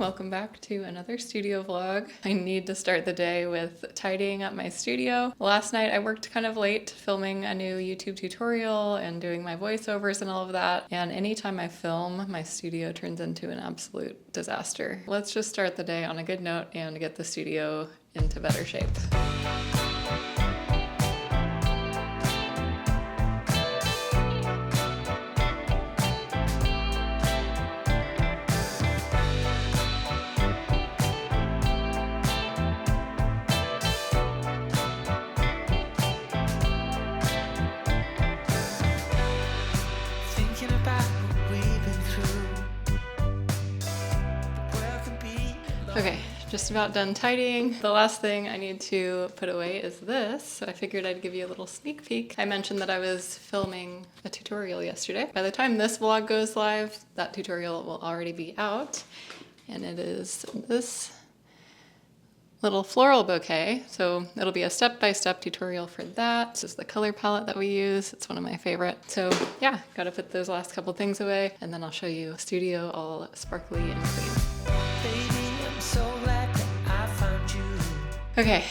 welcome back to another studio vlog. I need to start the day with tidying up my studio. Last night I worked kind of late filming a new YouTube tutorial and doing my voiceovers and all of that. And anytime I film, my studio turns into an absolute disaster. Let's just start the day on a good note and get the studio into better shape. Okay, just about done tidying. The last thing I need to put away is this. So I figured I'd give you a little sneak peek. I mentioned that I was filming a tutorial yesterday. By the time this vlog goes live, that tutorial will already be out. And it is this little floral bouquet. So it'll be a step-by-step tutorial for that. This is the color palette that we use. It's one of my favorites. So yeah, gotta put those last couple things away and then I'll show you a studio all sparkly and clean. Okay,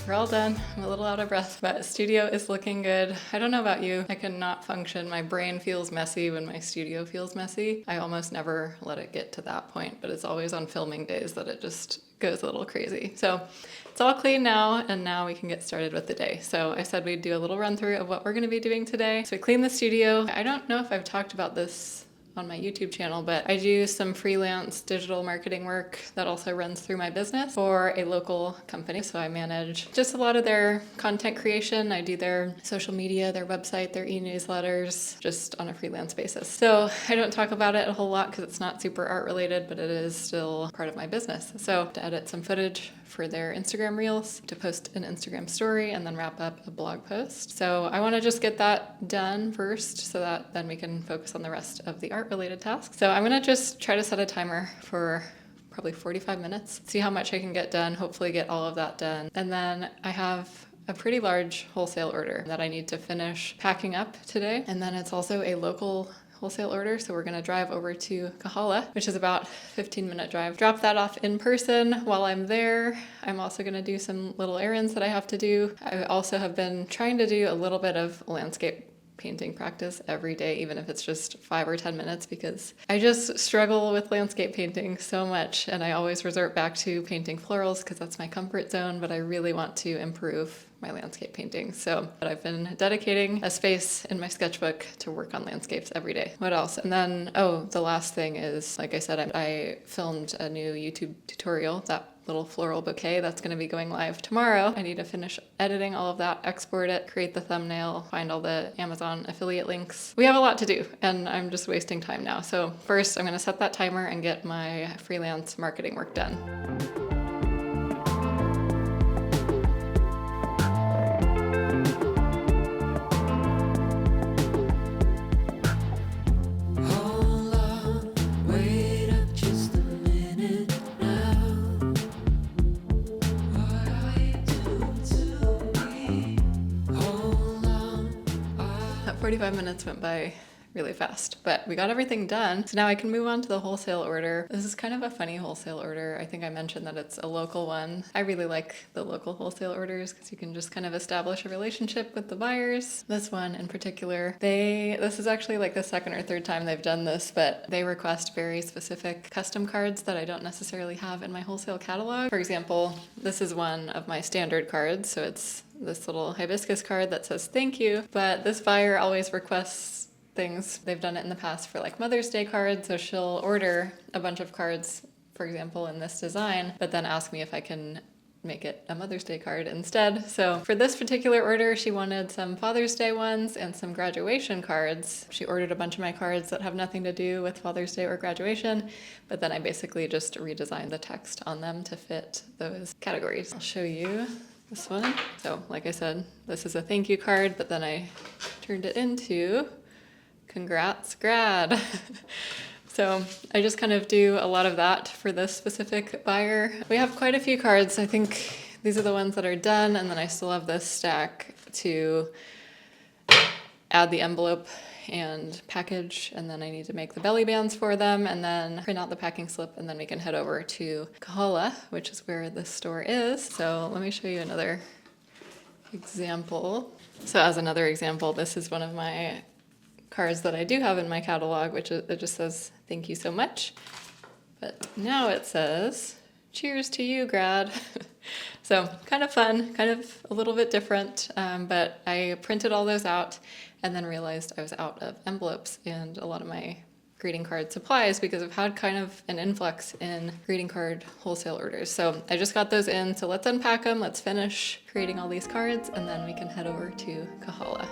we're all done. I'm a little out of breath, but studio is looking good. I don't know about you. I cannot function. My brain feels messy when my studio feels messy. I almost never let it get to that point, but it's always on filming days that it just goes a little crazy. So it's all clean now, and now we can get started with the day. So I said we'd do a little run through of what we're gonna be doing today. So we clean the studio. I don't know if I've talked about this on my YouTube channel, but I do some freelance digital marketing work that also runs through my business for a local company. So I manage just a lot of their content creation. I do their social media, their website, their e-newsletters, just on a freelance basis. So I don't talk about it a whole lot because it's not super art related, but it is still part of my business. So to edit some footage for their Instagram reels, to post an Instagram story, and then wrap up a blog post. So I want to just get that done first so that then we can focus on the rest of the art related tasks. So I'm gonna just try to set a timer for probably 45 minutes, see how much I can get done, hopefully get all of that done. And then I have a pretty large wholesale order that I need to finish packing up today. And then it's also a local wholesale order, so we're gonna drive over to Kahala, which is about 15-minute drive. Drop that off in person. While I'm there, I'm also gonna do some little errands that I have to do. I also have been trying to do a little bit of landscape painting practice every day, even if it's just 5 or 10 minutes, because I just struggle with landscape painting so much, and I always resort back to painting florals because that's my comfort zone, but I really want to improve my landscape painting. So I've been dedicating a space in my sketchbook to work on landscapes every day. What else? And then, the last thing is, like I said, I filmed a new YouTube tutorial, that little floral bouquet that's going to be going live tomorrow. I need to finish editing all of that, export it, create the thumbnail, find all the Amazon affiliate links. We have a lot to do, and I'm just wasting time now. So first, I'm going to set that timer and get my freelance marketing work done. That 45 minutes went by really fast, but we got everything done. So now I can move on to the wholesale order. This is kind of a funny wholesale order. I think I mentioned that it's a local one. I really like the local wholesale orders because you can just kind of establish a relationship with the buyers. This one in particular, this is actually like the second or third time they've done this, but they request very specific custom cards that I don't necessarily have in my wholesale catalog. For example, this is one of my standard cards. So it's this little hibiscus card that says thank you, but this buyer always requests things. They've done it in the past for like Mother's Day cards, so she'll order a bunch of cards, for example, in this design, but then ask me if I can make it a Mother's Day card instead. So for this particular order, she wanted some Father's Day ones and some graduation cards. She ordered a bunch of my cards that have nothing to do with Father's Day or graduation, but then I basically just redesigned the text on them to fit those categories. I'll show you this one. So like I said, this is a thank you card, but then I turned it into congrats grad. So I just kind of do a lot of that for this specific buyer. We have quite a few cards. I think these are the ones that are done, and then I still have this stack to add the envelope and package, and then I need to make the belly bands for them and then print out the packing slip, and then we can head over to Kahala, which is where the store is. So let me show you another example. So as another example, this is one of my cards that I do have in my catalog, which it just says, "Thank you so much." But now it says, "Cheers to you, grad." So kind of fun, kind of a little bit different, but I printed all those out and then realized I was out of envelopes and a lot of my greeting card supplies because I've had kind of an influx in greeting card wholesale orders. So I just got those in, so let's unpack them, let's finish creating all these cards, and then we can head over to Kahala.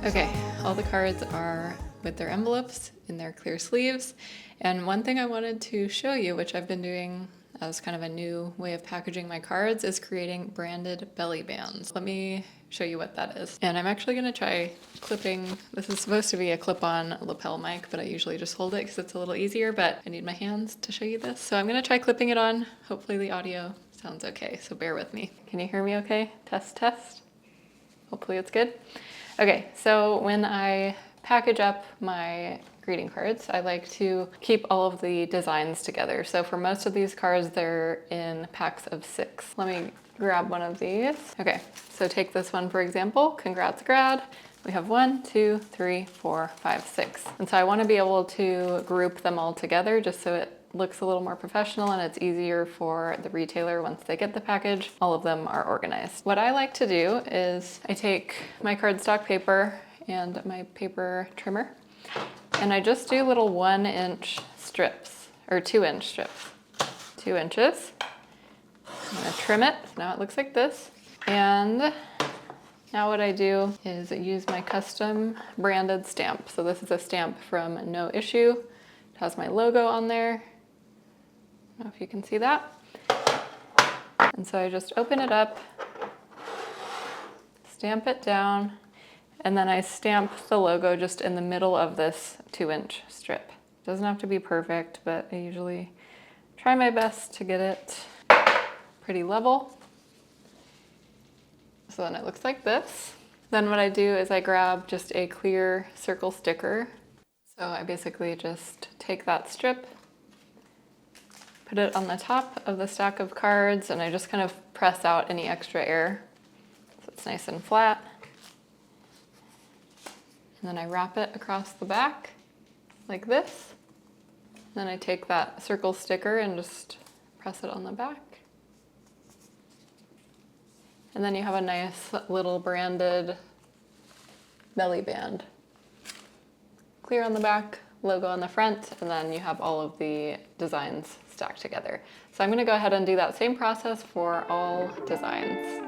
Okay, all the cards are with their envelopes in their clear sleeves. And one thing I wanted to show you, which I've been doing as kind of a new way of packaging my cards, is creating branded belly bands. Let me show you what that is. And I'm actually gonna try clipping, this is supposed to be a clip-on lapel mic, but I usually just hold it because it's a little easier, but I need my hands to show you this. So I'm gonna try clipping it on. Hopefully the audio sounds okay, so bear with me. Can you hear me okay? Test, test. Hopefully it's good. Okay, so when I package up my greeting cards, I like to keep all of the designs together. So for most of these cards, they're in packs of 6. Let me grab one of these. Okay, so take this one for example, congrats grad. We have 1, 2, 3, 4, 5, 6. And so I want to be able to group them all together just so it looks a little more professional and it's easier for the retailer once they get the package. All of them are organized. What I like to do is I take my cardstock paper and my paper trimmer and I just do little 1-inch strips or 2-inch strips. 2 inches. I'm gonna trim it. Now it looks like this. And now what I do is I use my custom branded stamp. So this is a stamp from No Issue. It has my logo on there. I don't know if you can see that. And so I just open it up, stamp it down, and then I stamp the logo just in the middle of this 2-inch strip. It doesn't have to be perfect, but I usually try my best to get it pretty level. So then it looks like this. Then what I do is I grab just a clear circle sticker. So I basically just take that strip, put it on the top of the stack of cards, and I just kind of press out any extra air so it's nice and flat. And then I wrap it across the back like this. Then I take that circle sticker and just press it on the back. And then you have a nice little branded belly band. Clear on the back, logo on the front, and then you have all of the designs stacked together. So I'm gonna go ahead and do that same process for all designs.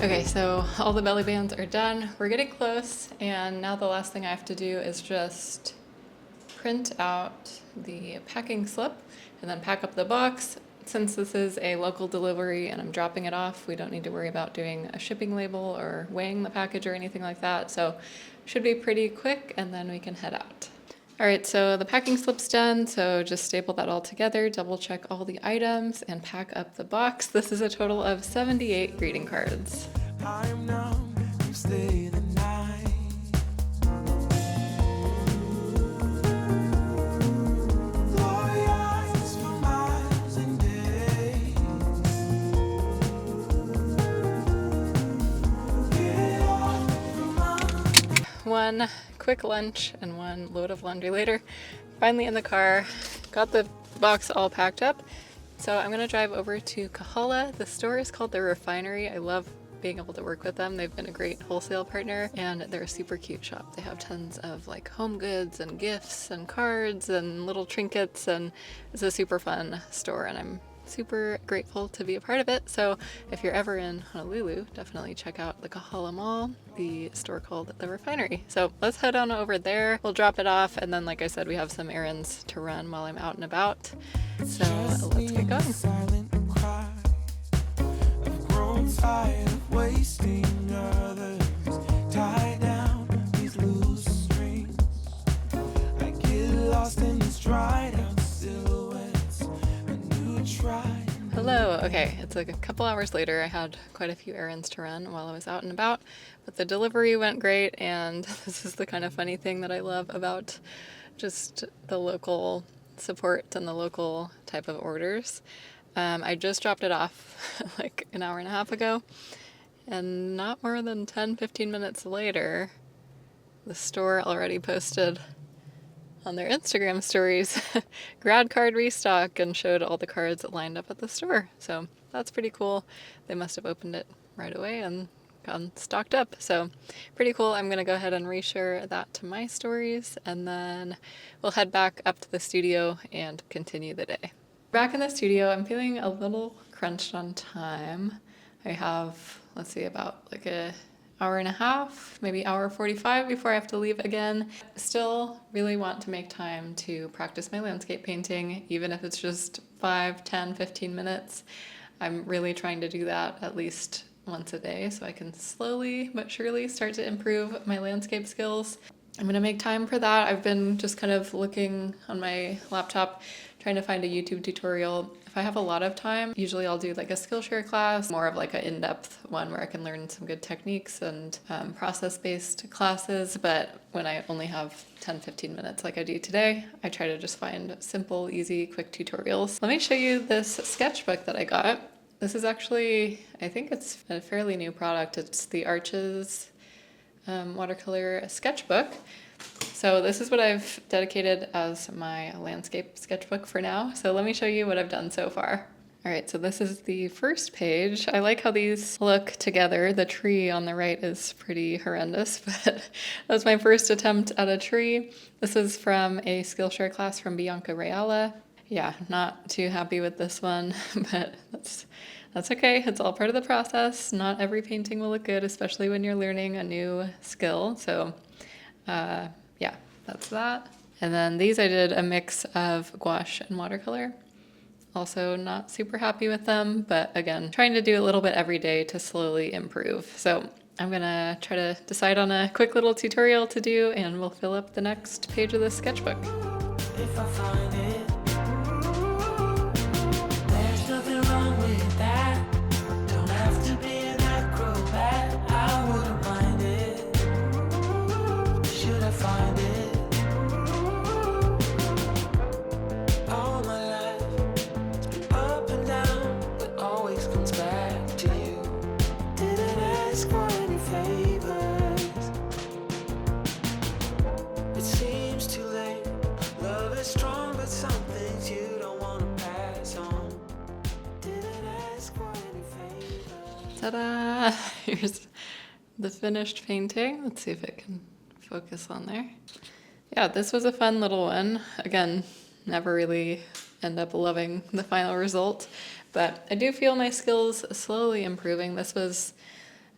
Okay, so all the belly bands are done. We're getting close, and now the last thing I have to do is just print out the packing slip and then pack up the box. Since this is a local delivery and I'm dropping it off, we don't need to worry about doing a shipping label or weighing the package or anything like that. So should be pretty quick, and then we can head out. All right, so the packing slip's done, so just staple that all together, double check all the items, and pack up the box. This is a total of 78 greeting cards. I'm numb, you stay the night. one quick lunch and one load of laundry later. Finally in the car, got the box all packed up. So I'm gonna drive over to Kahala. The store is called The Refinery. I love being able to work with them. They've been a great wholesale partner and they're a super cute shop. They have tons of like home goods and gifts and cards and little trinkets, and it's a super fun store and I'm super grateful to be a part of it. So if you're ever in Honolulu, definitely check out the Kahala Mall, the store called The Refinery. So let's head on over there. We'll drop it off, and then like I said, we have some errands to run while I'm out and about. So let's get going. Tired of wasting others, tie down these loose strings. I get lost in these dried out silhouettes. Hello. Okay, it's like a couple hours later. I had quite a few errands to run while I was out and about, but the delivery went great, and this is the kind of funny thing that I love about just the local support and the local type of orders. I just dropped it off like an hour and a half ago, and not more than 10-15 minutes later, the store already posted on their Instagram stories grad card restock and showed all the cards lined up at the store. So that's pretty cool. They must have opened it right away and gotten stocked up. So pretty cool. I'm going to go ahead and reshare that to my stories, and then we'll head back up to the studio and continue the day. Back in the studio, I'm feeling a little crunched on time. I have, let's see, about like an hour and a half, maybe hour 45 before I have to leave again. Still really want to make time to practice my landscape painting, even if it's just 5, 10, 15 minutes. I'm really trying to do that at least once a day so I can slowly but surely start to improve my landscape skills. I'm going to make time for that. I've been just kind of looking on my laptop, trying to find a YouTube tutorial. If I have a lot of time, usually I'll do like a Skillshare class, more of like an in-depth one where I can learn some good techniques and process-based classes. But when I only have 10-15 minutes like I do today, I try to just find simple, easy, quick tutorials. Let me show you this sketchbook that I got. This is actually, I think it's a fairly new product. It's the Arches watercolor sketchbook. So this is what I've dedicated as my landscape sketchbook for now. So let me show you what I've done so far. All right, so this is the first page. I like how these look together. The tree on the right is pretty horrendous, but that was my first attempt at a tree. This is from a Skillshare class from Bianca Reala. Yeah, not too happy with this one, but that's okay. It's all part of the process. Not every painting will look good, especially when you're learning a new skill. So yeah, that's that. And then these I did a mix of gouache and watercolor. Also not super happy with them, but again, trying to do a little bit every day to slowly improve. So I'm gonna try to decide on a quick little tutorial to do, and we'll fill up the next page of this sketchbook. If I find it, there's nothing wrong with that. Don't have to be an acrobat. I wouldn't mind it. Should I find it? All my life, up and down, but always comes back to you. Didn't ask for any favors. It seems too late. Love is strong, but some things you don't want to pass on. Didn't ask for any favors. Ta-da! Here's the finished painting. Let's see if it can focus on there. Yeah, this was a fun little one. Again, never really end up loving the final result, but I do feel my skills slowly improving. This was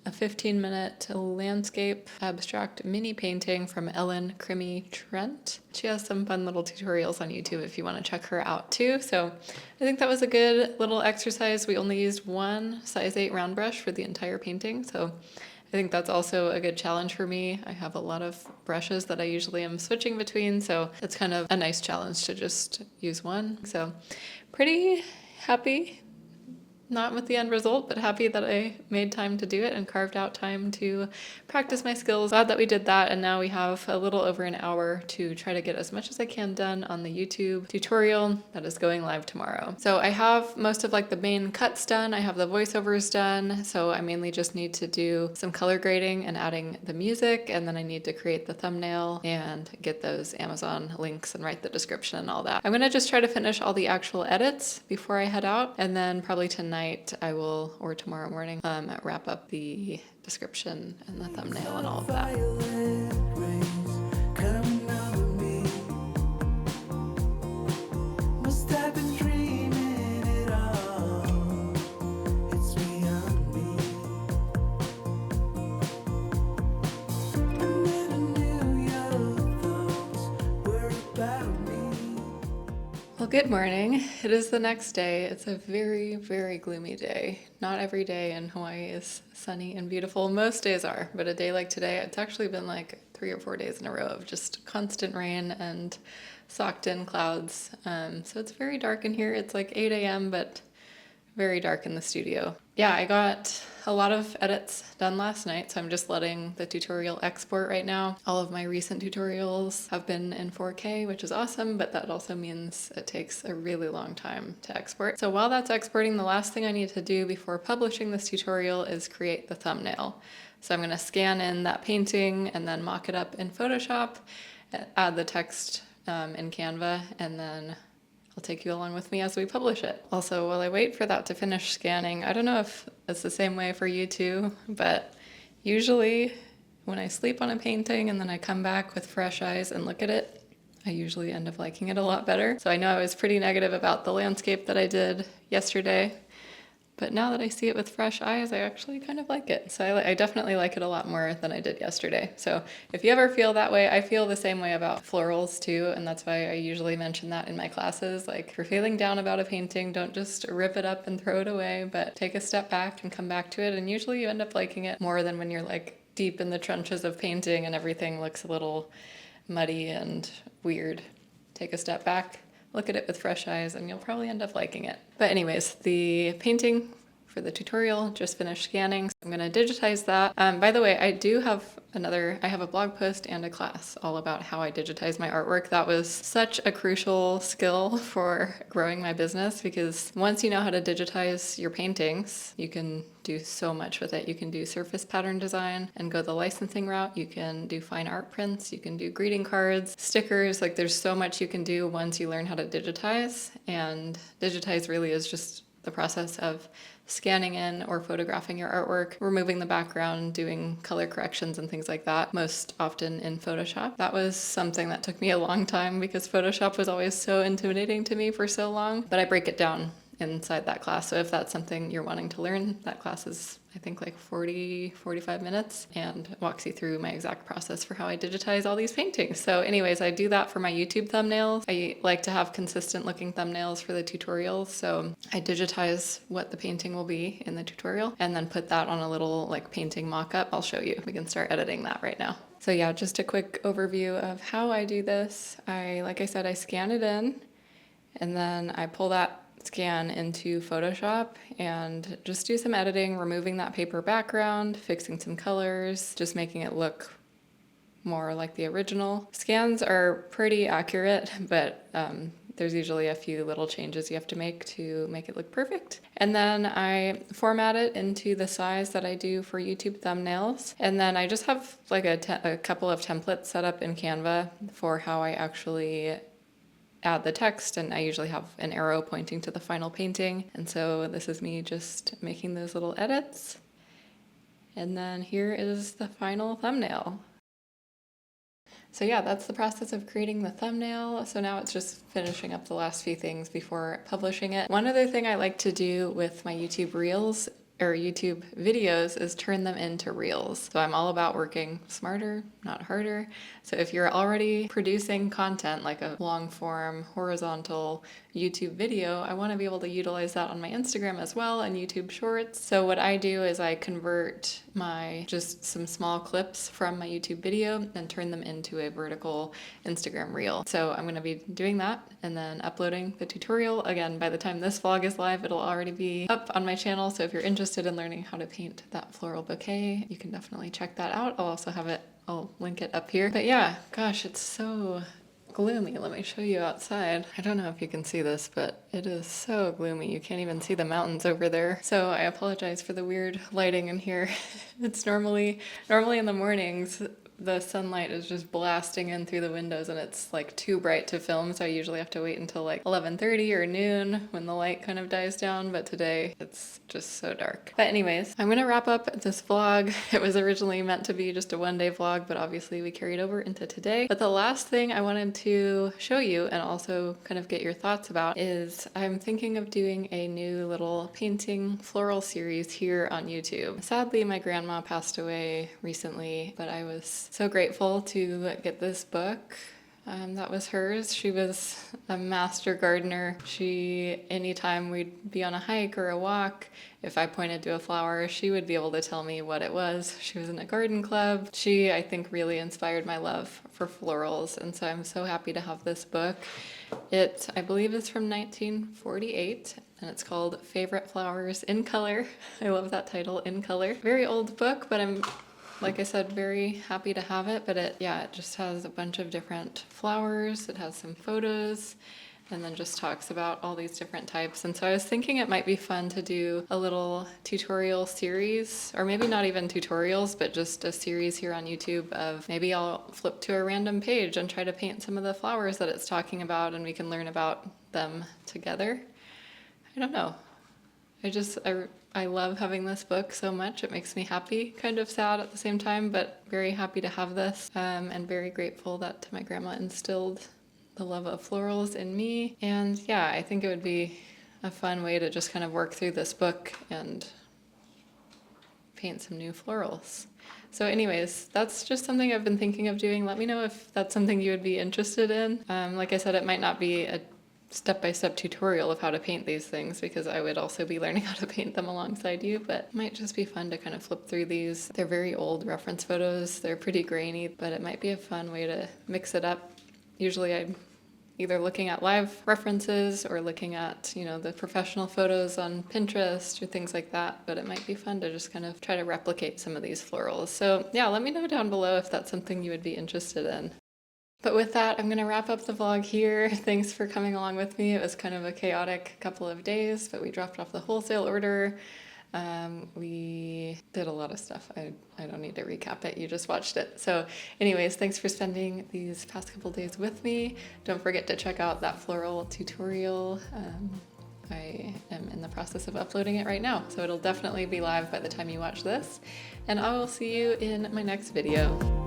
a 15-minute landscape abstract mini painting from Ellen Crimmy Trent. She has some fun little tutorials on YouTube if you want to check her out too. So I think that was a good little exercise. We only used one size 8 round brush for the entire painting, so I think that's also a good challenge for me. I have a lot of brushes that I usually am switching between, so it's kind of a nice challenge to just use one. So pretty happy. not with the end result, but happy that I made time to do it and carved out time to practice my skills. Glad that we did that, and now we have a little over an hour to try to get as much as I can done on the YouTube tutorial that is going live tomorrow. So I have most of like the main cuts done. I have the voiceovers done, so I mainly just need to do some color grading and adding the music, and then I need to create the thumbnail and get those Amazon links and write the description and all that. I'm gonna just try to finish all the actual edits before I head out, and then probably tonight I will, or tomorrow morning, wrap up the description and the thumbnail and all of that. Well, good morning. It is the next day. It's a very, very gloomy day. Not every day in Hawaii is sunny and beautiful. Most days are, but a day like today, it's actually been like 3 or 4 days in a row of just constant rain and socked in clouds. So it's very dark in here. It's like 8 a.m., but very dark in the studio. Yeah, I got a lot of edits done last night, so I'm just letting the tutorial export right now. All of my recent tutorials have been in 4K, which is awesome, but that also means it takes a really long time to export. So while that's exporting, the last thing I need to do before publishing this tutorial is create the thumbnail. So I'm gonna scan in that painting and then mock it up in Photoshop, add the text in Canva, and then I'll take you along with me as we publish it. Also, while I wait for that to finish scanning, I don't know if it's the same way for you too, but usually when I sleep on a painting and then I come back with fresh eyes and look at it, I usually end up liking it a lot better. So I know I was pretty negative about the landscape that I did yesterday, but now that I see it with fresh eyes, I actually kind of like it. So I definitely like it a lot more than I did yesterday. So if you ever feel that way, I feel the same way about florals too, and that's why I usually mention that in my classes. Like, if you're feeling down about a painting, don't just rip it up and throw it away, but take a step back and come back to it, and usually you end up liking it more than when you're like deep in the trenches of painting and everything looks a little muddy and weird. Take a step back, look at it with fresh eyes, and you'll probably end up liking it. But anyways, the painting for the tutorial just finished scanning, so I'm gonna digitize that. By the way, I have a blog post and a class all about how I digitize my artwork. That was such a crucial skill for growing my business, because once you know how to digitize your paintings, you can do so much with it. You can do surface pattern design and go the licensing route. You can do fine art prints. You can do greeting cards, stickers. Like, there's so much you can do once you learn how to digitize. And digitize really is just the process of scanning in or photographing your artwork, removing the background, doing color corrections and things like that, most often in Photoshop. That was something that took me a long time because Photoshop was always so intimidating to me for so long, but I break it down inside that class. So if that's something you're wanting to learn, that class is, I think, like 45 minutes and walks you through my exact process for how I digitize all these paintings. So anyways, I do that for my YouTube thumbnails. I like to have consistent looking thumbnails for the tutorials. So I digitize what the painting will be in the tutorial and then put that on a little like painting mock-up. I'll show you. We can start editing that right now. So yeah, just a quick overview of how I do this. Like I said, I scan it in and then I pull that scan into Photoshop and just do some editing, removing that paper background, fixing some colors, just making it look more like the original. Scans are pretty accurate, but there's usually a few little changes you have to make it look perfect. And then I format it into the size that I do for YouTube thumbnails. And then I just have like a couple of templates set up in Canva for how I actually add the text, and I usually have an arrow pointing to the final painting. And so this is me just making those little edits. And then here is the final thumbnail. So yeah, that's the process of creating the thumbnail. So now it's just finishing up the last few things before publishing it. One other thing I like to do with my YouTube Reels or YouTube videos is turn them into reels. So I'm all about working smarter, not harder. So if you're already producing content like a long form, horizontal YouTube video, I want to be able to utilize that on my Instagram as well and YouTube Shorts. So what I do is I convert just some small clips from my YouTube video and turn them into a vertical Instagram reel. So I'm going to be doing that and then uploading the tutorial. Again, by the time this vlog is live, it'll already be up on my channel. So if you're interested in learning how to paint that floral bouquet, you can definitely check that out. I'll link it up here. But yeah, gosh, it's so gloomy. Let me show you outside. I don't know if you can see this, but it is so gloomy. You can't even see the mountains over there. So I apologize for the weird lighting in here. It's normally in the mornings, the sunlight is just blasting in through the windows and it's like too bright to film. So I usually have to wait until like 11:30 or noon when the light kind of dies down. But today it's just so dark. But anyways, I'm gonna wrap up this vlog. It was originally meant to be just a one-day vlog, but obviously we carried over into today. But the last thing I wanted to show you and also kind of get your thoughts about is I'm thinking of doing a new little painting floral series here on YouTube. Sadly, my grandma passed away recently, but I was so grateful to get this book. That was hers. She was a master gardener. Anytime we'd be on a hike or a walk, if I pointed to a flower, she would be able to tell me what it was. She was in a garden club. She, I think, really inspired my love for florals. And so I'm so happy to have this book. It, I believe, is from 1948. And it's called Favorite Flowers in Color. I love that title, In Color. Very old book, but I'm, like I said, very happy to have it, but it just has a bunch of different flowers. It has some photos and then just talks about all these different types. And so I was thinking it might be fun to do a little tutorial series, or maybe not even tutorials, but just a series here on YouTube of maybe I'll flip to a random page and try to paint some of the flowers that it's talking about and we can learn about them together. I don't know. I love having this book so much. It makes me happy, kind of sad at the same time, but very happy to have this, and very grateful that my grandma instilled the love of florals in me. And yeah, I think it would be a fun way to just kind of work through this book and paint some new florals. So anyways, that's just something I've been thinking of doing. Let me know if that's something you would be interested in. Like I said, it might not be a step-by-step tutorial of how to paint these things because I would also be learning how to paint them alongside you, but it might just be fun to kind of flip through these. They're very old reference photos. They're pretty grainy, but it might be a fun way to mix it up. Usually I'm either looking at live references or looking at, the professional photos on Pinterest or things like that, but it might be fun to just kind of try to replicate some of these florals. So yeah, let me know down below if that's something you would be interested in. But with that, I'm going to wrap up the vlog here. Thanks for coming along with me. It was kind of a chaotic couple of days, but we dropped off the wholesale order. We did a lot of stuff. I don't need to recap it. You just watched it. So anyways, thanks for spending these past couple days with me. Don't forget to check out that floral tutorial. I am in the process of uploading it right now, so it'll definitely be live by the time you watch this. And I will see you in my next video.